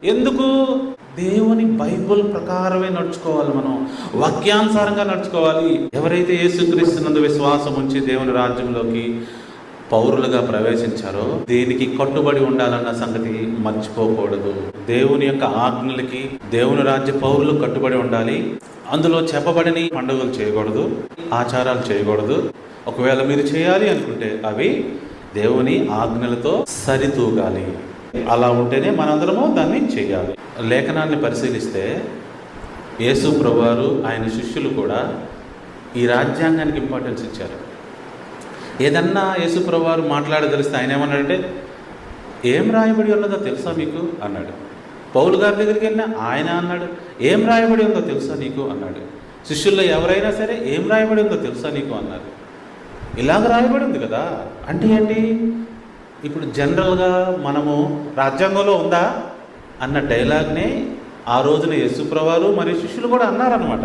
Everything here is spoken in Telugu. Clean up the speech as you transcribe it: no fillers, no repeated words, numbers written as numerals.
ఎందుకు? దేవుని బైబుల్ ప్రకారమే నడుచుకోవాలి, మనం వాక్యానుసారంగా నడుచుకోవాలి. ఎవరైతే యేసుక్రీస్తునందు విశ్వాసం ఉంచి దేవుని రాజ్యంలోకి పౌరులుగా ప్రవేశించారో దేనికి కట్టుబడి ఉండాలన్న సంగతి మర్చిపోకూడదు. దేవుని యొక్క ఆజ్ఞలకి దేవుని రాజ్య పౌరులు కట్టుబడి ఉండాలి. అందులో చెప్పబడిన పండుగలు చేయకూడదు, ఆచారాలు చేయకూడదు. ఒకవేళ మీరు చేయాలి అనుకుంటే అవి దేవుని ఆజ్ఞలతో సరితూగాలి. అలా ఉంటేనే మనందరము దాన్ని చేయాలి. లేఖనాన్ని పరిశీలిస్తే యేసు ప్రభువారు ఆయన శిష్యులు కూడా ఈ రాజ్యాంగానికి ఇంపార్టెన్స్ ఇచ్చారు. ఏదన్నా యేసు ప్రభువారు మాట్లాడదలిస్తే ఆయన ఏమన్నాడంటే, ఏం రాయబడి ఉన్నదో తెలుసా మీకు అన్నాడు. పౌలు గారి దగ్గరికి వెళ్ళినా ఆయన అన్నాడు, ఏం రాయబడి ఉందో తెలుసా నీకు అన్నాడు. శిష్యుల్లో ఎవరైనా సరే ఏం రాయబడి ఉందో తెలుసా నీకు అన్నారు. ఇలాగ రాయబడి ఉంది కదా అంటే ఏంటి? ఇప్పుడు జనరల్గా మనము రాజ్యాంగంలో ఉందా అన్న డైలాగ్నే ఆ రోజున యేసు ప్రభువారు మరియు శిష్యులు కూడా అన్నారనమాట.